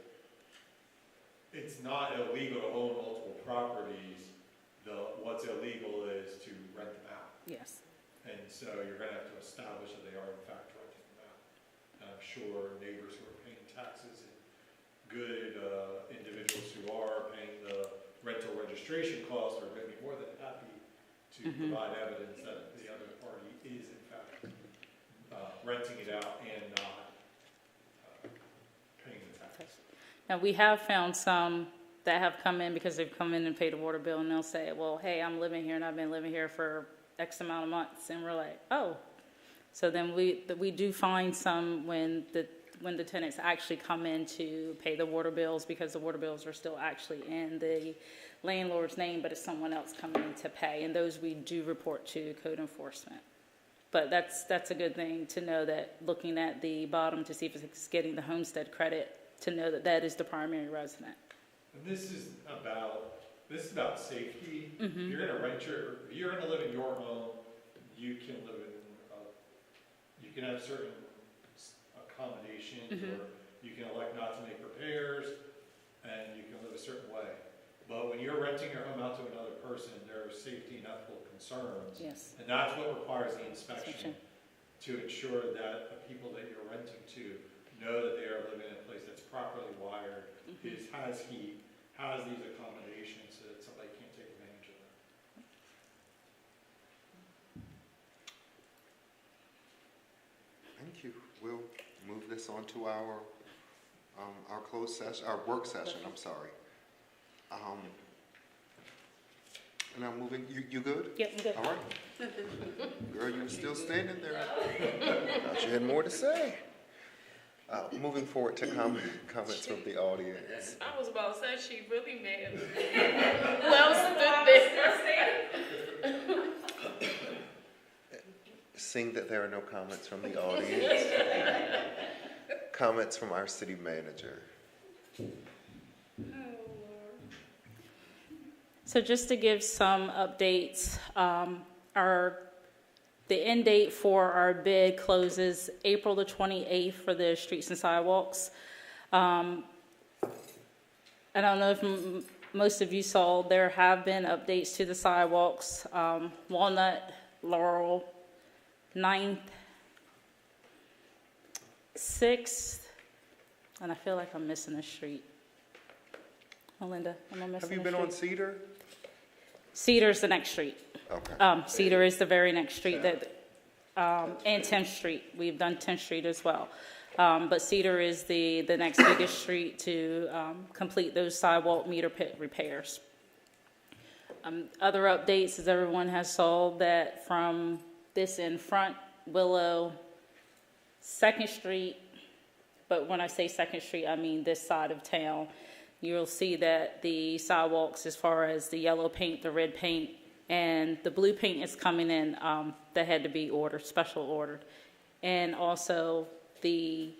it's not illegal to own multiple properties. What's illegal is to rent them out. Yes. And so you're gonna have to establish that they are in fact renting them out. And I'm sure neighbors who are paying taxes and good individuals who are paying the rental registration costs are gonna be more than happy to provide evidence that the other party is in fact renting it out and not paying the tax. Now, we have found some that have come in because they've come in and paid a water bill, and they'll say, well, hey, I'm living here and I've been living here for X amount of months, and we're like, oh. So then we do find some when the tenants actually come in to pay the water bills because the water bills are still actually in the landlord's name, but it's someone else coming in to pay, and those we do report to code enforcement. But that's a good thing to know, that looking at the bottom to see if it's getting the homestead credit, to know that that is the primary resident. And this is about safety. If you're gonna live in your home, you can live in, you can have certain accommodations, or you can elect not to make repairs, and you can live a certain way. But when you're renting your home out to another person, there are safety and ethical concerns. Yes. And that's what requires the inspection, to ensure that the people that you're renting to know that they are living in a place that's properly wired, has heat, has these accommodations, so that somebody can't take advantage of them. Thank you. We'll move this on to our closed session, our work session, I'm sorry. And I'm moving, you good? Yep, I'm good. All right. Girl, you were still standing there. Thought you had more to say. Moving forward to comments from the audience. I was about to say, she really mad. Well, stood there. Seeing that there are no comments from the audience, comments from our city manager. So just to give some updates, the end date for our bid closes April the 28th for the streets and sidewalks. I don't know if most of you saw, there have been updates to the sidewalks. Walnut, Laurel, 9th, 6th, and I feel like I'm missing a street. Melinda, am I missing a street? Have you been on Cedar? Cedar's the next street. Okay. Cedar is the very next street that, and 10th Street. We've done 10th Street as well. But Cedar is the next biggest street to complete those sidewalk meter pit repairs. Other updates, as everyone has saw, that from this in front, Willow, 2nd Street, but when I say 2nd Street, I mean this side of town, you'll see that the sidewalks, as far as the yellow paint, the red paint, and the blue paint is coming in, that had to be special ordered. And also the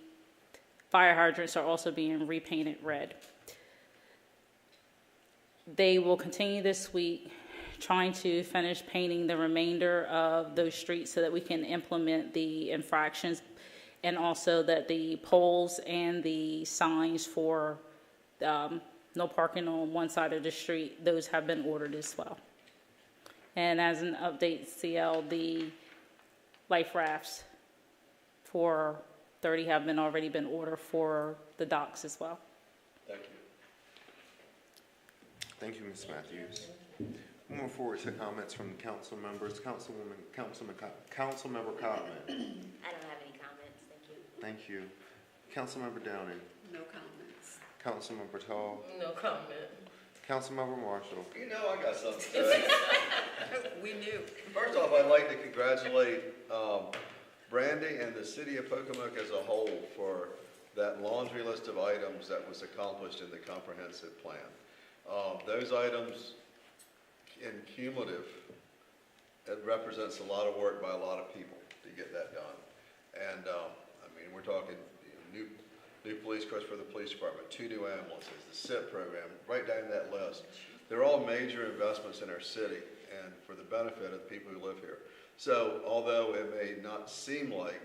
fire hydrants are also being repainted red. They will continue this week trying to finish painting the remainder of those streets so that we can implement the infractions, and also that the poles and the signs for no parking on one side of the street, those have been ordered as well. And as an update, CL, the life rafts for 30 have already been ordered for the docks as well. Thank you. Thank you, Ms. Matthews. Moving forward to comments from the council members. Councilmember Cotman. I don't have any comments, thank you. Thank you. Councilmember Downing. No comments. Councilmember Tall. No comment. Councilmember Marshall. You know I got something to say. We knew. First off, I'd like to congratulate Brandy and the city of Pocomoke as a whole for that laundry list of items that was accomplished in the comprehensive plan. Those items in cumulative, it represents a lot of work by a lot of people to get that done. And I mean, we're talking new police cars for the police department, 2 new ambulances, the SIP program, right down that list. They're all major investments in our city and for the benefit of the people who live here. So although it may not seem like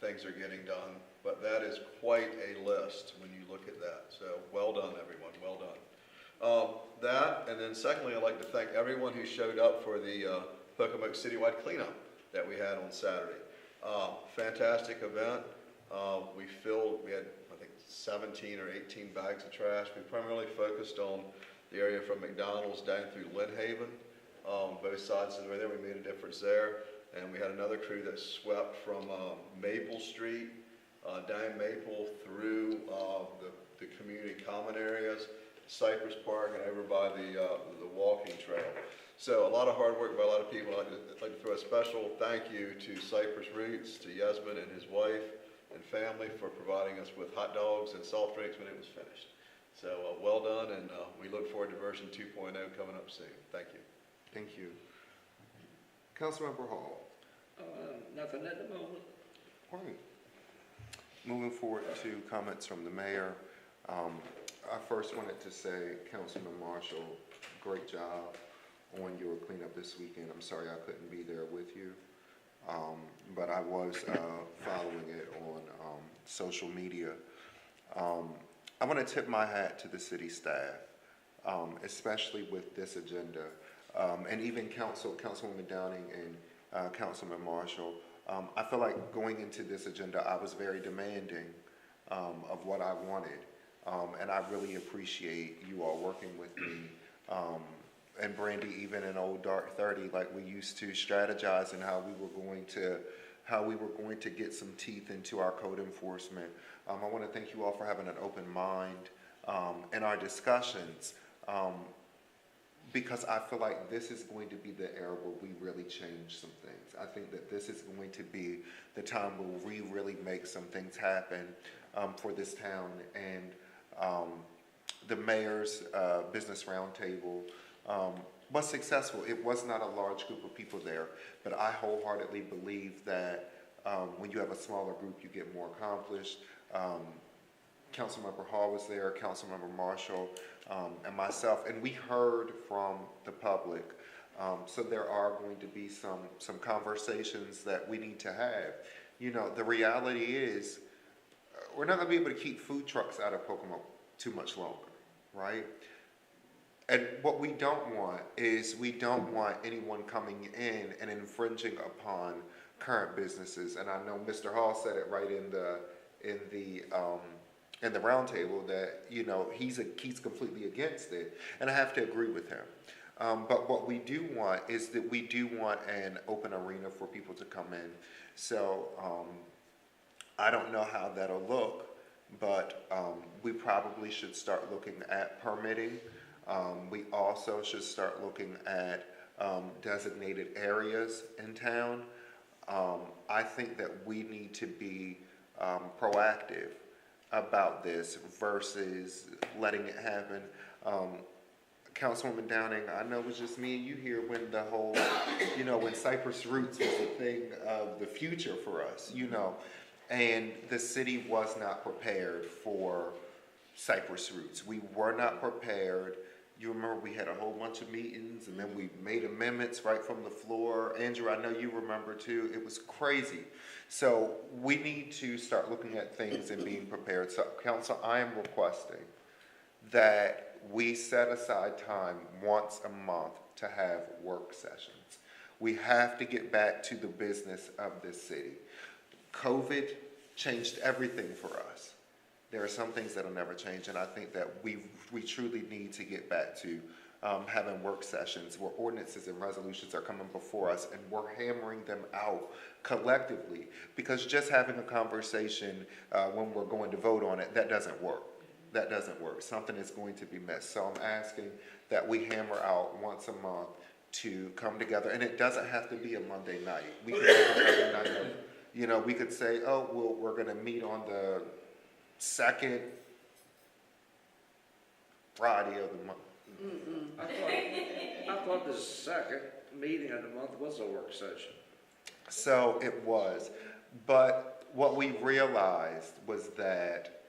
things are getting done, but that is quite a list when you look at that. So well done, everyone, well done. That, and then secondly, I'd like to thank everyone who showed up for the Pocomoke citywide cleanup that we had on Saturday. Fantastic event. We had, I think, 17 or 18 bags of trash. We primarily focused on the area from McDonald's down through Lynn Haven. Both sides of the way there, we made a difference there. And we had another crew that swept from Maple Street, down Maple through the community common areas, Cypress Park, and over by the walking trail. So a lot of hard work by a lot of people. I'd like to throw a special thank you to Cypress Roots, to Yasmin and his wife and family for providing us with hot dogs and soft drinks when it was finished. So well done, and we look forward to version 2.0 coming up soon. Thank you. Thank you. Councilmember Hall. Nothing at the moment. All right. Moving forward to comments from the mayor. I first wanted to say, Councilman Marshall, great job on your cleanup this weekend. I'm sorry I couldn't be there with you, but I was following it on social media. I want to tip my hat to the city staff, especially with this agenda, and even Councilwoman Downing and Councilman Marshall. I feel like going into this agenda, I was very demanding of what I wanted. And I really appreciate you all working with me. And Brandy, even in Old Dark 30, like we used to strategize and how we were going to get some teeth into our code enforcement. I want to thank you all for having an open mind in our discussions, because I feel like this is going to be the era where we really change some things. I think that this is going to be the time where we really make some things happen for this town. And the mayor's business roundtable was successful. It was not a large group of people there, but I wholeheartedly believe that when you have a smaller group, you get more accomplished. Councilmember Hall was there, Councilmember Marshall, and myself, and we heard from the public. So there are going to be some conversations that we need to have. You know, the reality is, we're not going to be able to keep food trucks out of Pocomoke too much longer, right? And what we don't want is we don't want anyone coming in and infringing upon current businesses. And I know Mr. Hall said it right in the roundtable that, you know, he's completely against it, and I have to agree with him. But what we do want is that we do want an open arena for people to come in. So I don't know how that'll look, but we probably should start looking at permitting. We also should start looking at designated areas in town. I think that we need to be proactive about this versus letting it happen. Councilwoman Downing, I know it was just me and you here when the whole, you know, when Cypress Roots was a thing of the future for us, you know, and the city was not prepared for Cypress Roots. We were not prepared. You remember we had a whole bunch of meetings and then we made amendments right from the floor. Andrew, I know you remember too. It was crazy. So we need to start looking at things and being prepared. So council, I am requesting that we set aside time once a month to have work sessions. We have to get back to the business of this city. COVID changed everything for us. There are some things that'll never change, and I think that we truly need to get back to having work sessions where ordinances and resolutions are coming before us and we're hammering them out collectively, because just having a conversation when we're going to vote on it, that doesn't work. That doesn't work. Something is going to be missed. So I'm asking that we hammer out once a month to come together, and it doesn't have to be a Monday night. We could have a Monday night. You know, we could say, oh, well, we're going to meet on the second Friday of the month. I thought the second meeting of the month was a work session. So it was, but what we realized was that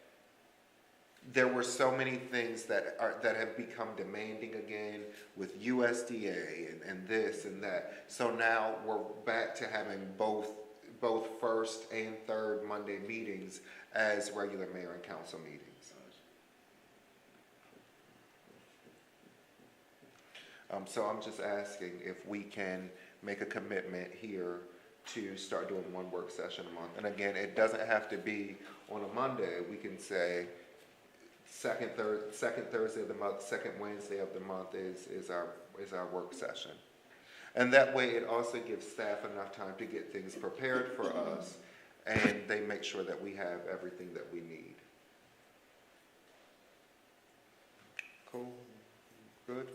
there were so many things that have become demanding again with USDA and this and that. So now we're back to having both first and third Monday meetings as regular mayor and council meetings. So I'm just asking if we can make a commitment here to start doing one work session a month. And again, it doesn't have to be on a Monday. We can say second Thursday of the month, second Wednesday of the month is our work session. And that way it also gives staff enough time to get things prepared for us, and they make sure that we have everything that we need. Cool? Good?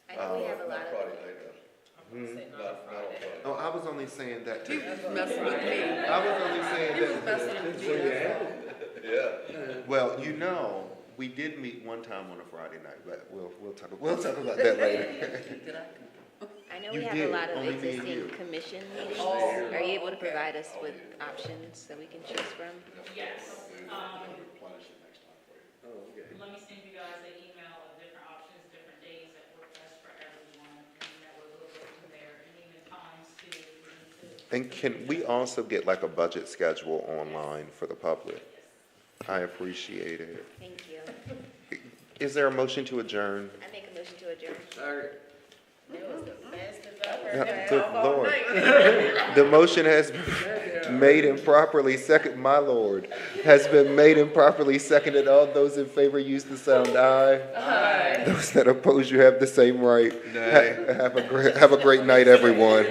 I know we have a lot Not of. Friday night, though. Not on Friday. Oh, I was only saying that He to, was messing with me. I was only saying He was that messing with me. That's all. Yeah. well, you know, we did meet one time on a Friday night, but we'll talk about that later. Did I? I know You we have did, a lot of only me and existing you. commission meetings. Oh, Are you able to provide us with options that we can choose from? Yes. Replenish it next time for you. Oh, okay. Let me send you guys an email of different options, different days that work best for everyone, and that we'll go from there, and even times too. And can we also get like a budget schedule online for the public? I appreciate it. Thank you. Is there a motion to adjourn? I make a motion to adjourn. Sorry. That was the fastest I've heard. Good Lord. The motion has been made and properly seconded, my Lord, has been made and properly seconded. All those in favor use the sound aye. Aye. Those that oppose, you have the same right. Nay. Have a great night, everyone.